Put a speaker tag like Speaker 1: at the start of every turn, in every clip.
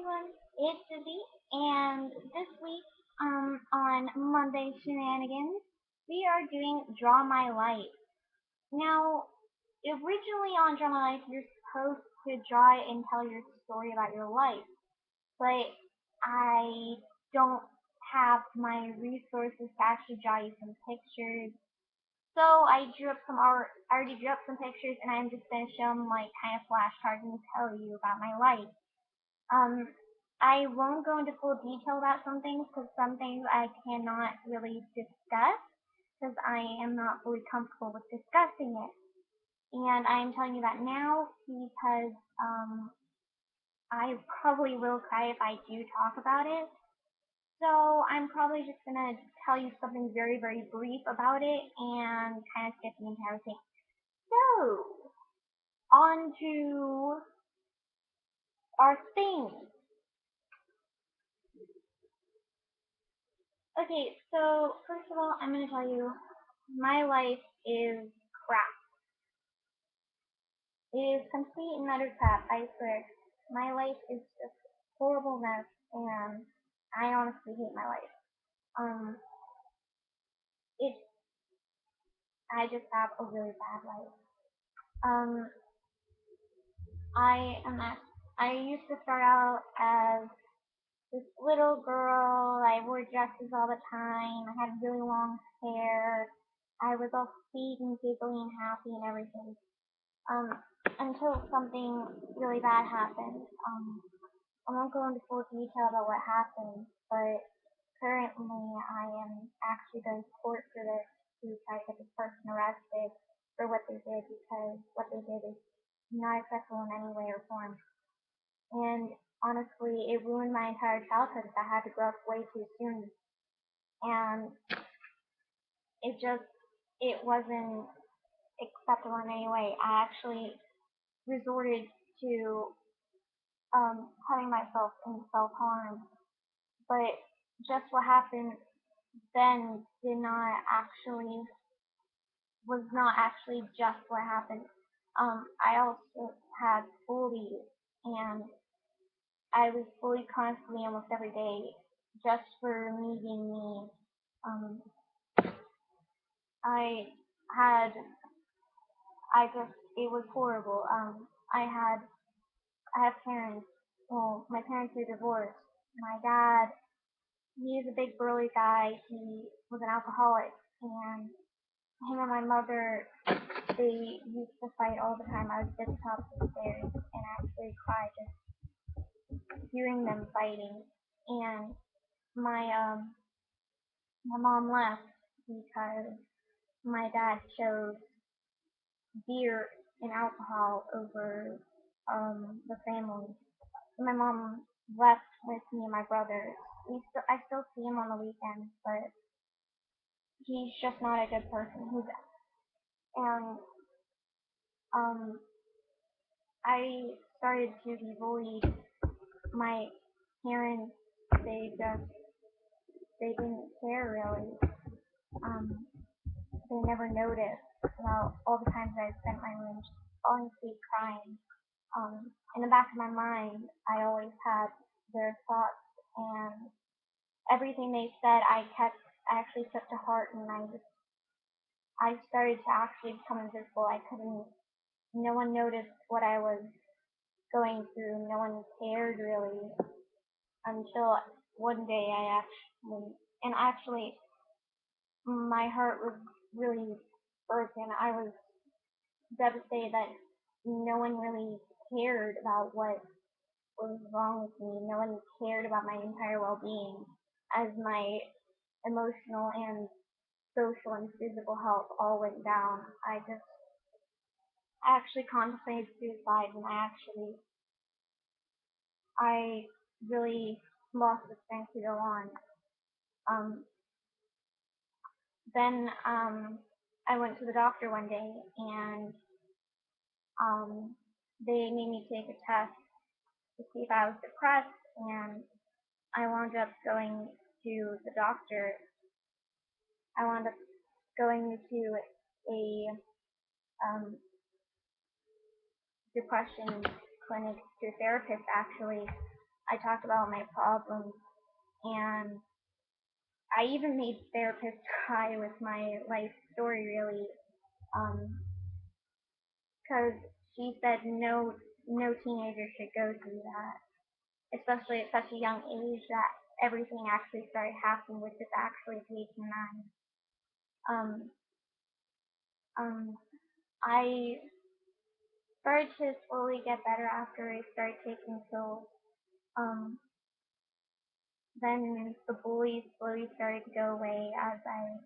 Speaker 1: everyone, it's Izzy, and this week, on Monday Shenanigans, we are doing Draw My Life. Now, originally on Draw My Life, you're supposed to draw it and tell your story about your life, but I don't have my resources to actually draw you some pictures. So I already drew up some pictures, and I'm just gonna show them like kind of flashcards and tell you about my life. Um, I won't go into full detail about some things because some things I cannot really discuss because I am not fully comfortable with discussing it. And I'm telling you that now because I probably will cry if I do talk about it. So I'm probably just gonna tell you something very, very brief about it and kind of skip the entire thing. So on to our thing. Okay, so first of all, I'm gonna tell you, my life is crap. It is complete and utter crap, I swear. My life is just horrible mess, and I honestly hate my life. Um, it, I just have a really bad life. Um, I am at, I used to start out as this little girl. I wore dresses all the time. I had really long hair. I was all sweet and giggly and happy and everything. um, until something really bad happened. I won't go into full detail about what happened, but currently I am actually going to court for this to try to get this person arrested for what they did because what they did is not acceptable in any way or form. And honestly, it ruined my entire childhood because I had to grow up way too soon. And it just, it wasn't acceptable in any way. I actually resorted to cutting myself in self-harm. But just what happened then was not actually just what happened. I also had bullies, and I was bullied constantly almost every day just for me being me. Um, I had, it was horrible. I have parents. Well, my parents are divorced. My dad, he's a big burly guy. He was an alcoholic, and him and my mother, they used to fight all the time. I was at the top of the stairs and actually cried just hearing them fighting. And my my mom left because my dad chose beer and alcohol over the family. My mom left with me and my brother. I still see him on the weekends, but he's just not a good person. And um I started to be bullied. My parents, they just they didn't care really. Um, they never noticed about all the times I spent my room just falling asleep crying. In the back of my mind, I always had their thoughts and everything they said. I actually took to heart, and I started to actually become invisible. I couldn't. No one noticed what I was going through. No one cared really until one day actually, my heart was really broken. I was devastated that no one really cared about what was wrong with me. No one cared about my entire well-being as my emotional and social and physical health all went down. I actually contemplated suicide, and I really lost the strength to go on. Um, then I went to the doctor one day, and um, they made me take a test to see if I was depressed, and I wound up going to the doctor. I wound up going to a um, depression clinic to a therapist actually. I talked about my problems, and I even made therapists cry with my life story, really, because she said no teenager should go through that, especially at such a young age that everything actually started happening, which is actually page 9. Um, um, I started to slowly get better after I started taking pills. Um, then the bullies slowly started to go away as I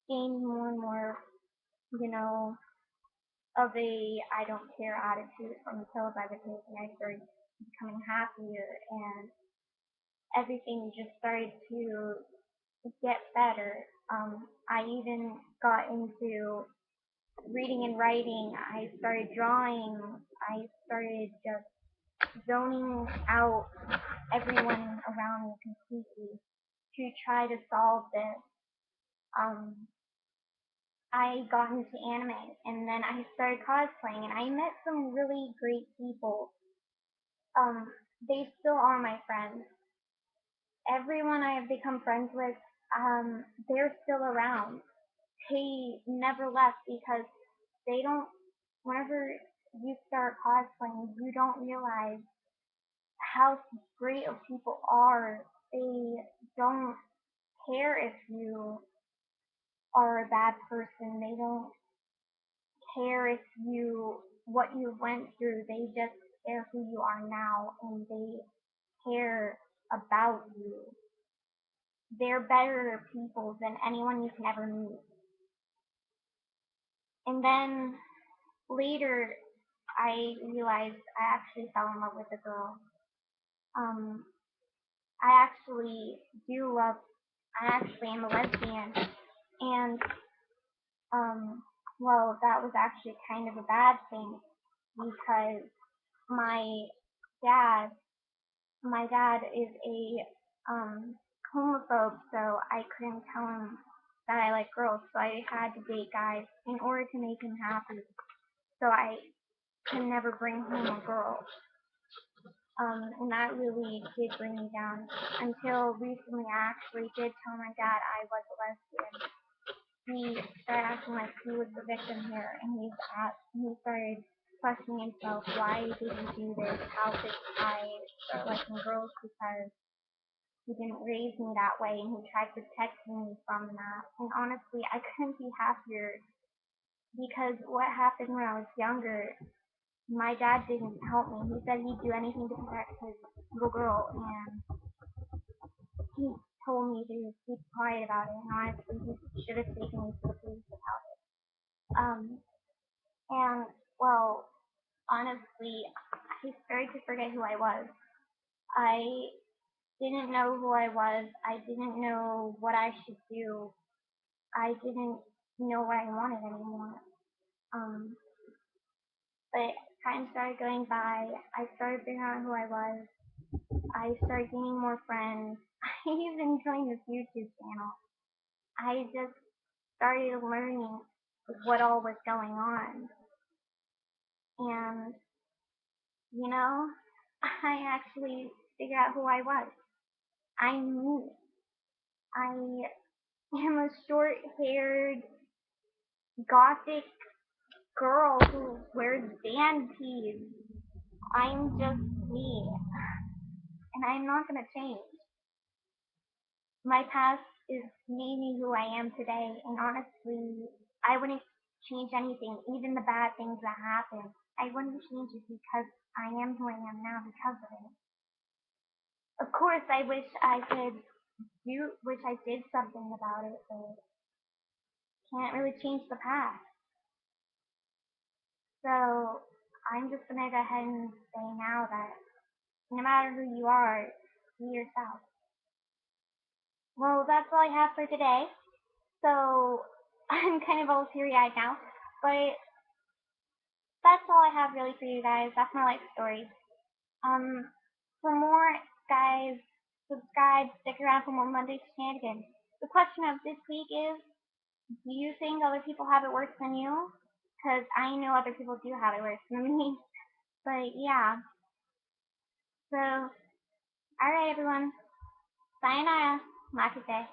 Speaker 1: gained more and more, you know, of a I don't care attitude from the pills I was taking. I started becoming happier, and everything just started to get better. I even got into reading and writing. I started drawing. I started just zoning out everyone around me completely to try to solve this. Um, I got into anime, and then I started cosplaying, and I met some really great people. Um, they still are my friends. Everyone I have become friends with, they're still around. They never left because they don't. Whenever you start cosplaying, you don't realize how great of people are. They don't care if you are a bad person. They don't care if you what you went through. They just care who you are now, and they care about you. They're better people than anyone you can ever meet. And then later, I realized I actually fell in love with a girl. Um, I actually do love. I actually am a lesbian, and um, well, that was actually kind of a bad thing because my dad, my dad is a homophobe, so I couldn't tell him that I like girls, so I had to date guys in order to make him happy. So I could never bring home a girl. And that really did bring me down until recently I actually did tell my dad I was a lesbian. He started acting like he was the victim here, and he started questioning himself, why did he do this? How could I start liking girls? Because he didn't raise me that way, and he tried protecting me from that. And honestly, I couldn't be happier because what happened when I was younger, my dad didn't help me. He said he'd do anything to protect his little girl, and he told me to keep quiet about it. And honestly, he should have taken me to the police about it. And well, honestly, I started to forget who I was. I didn't know who I was. I didn't know what I should do. I didn't know what I wanted anymore. Um, but time started going by. I started figuring out who I was. I started gaining more friends. I even joined this YouTube channel. I just started learning what all was going on. And, you know, I actually figured out who I was. I'm me. I am a short haired, gothic girl who wears band tees. I'm just me. And I'm not going to change. My past is made me who I am today, and honestly, I wouldn't change anything, even the bad things that happened. I wouldn't change it because I am who I am now because of it. Of course, I wish I did something about it, but can't really change the past. So I'm just gonna go ahead and say now that no matter who you are, be yourself. Well, that's all I have for today. So I'm kind of all teary-eyed now, but that's all I have really for you guys. That's my life story. For more, guys, subscribe, stick around for more Monday Shenanigans. The question of this week is, do you think other people have it worse than you? Because I know other people do have it worse than me. But yeah, so All right, everyone. Sayonara. Makise.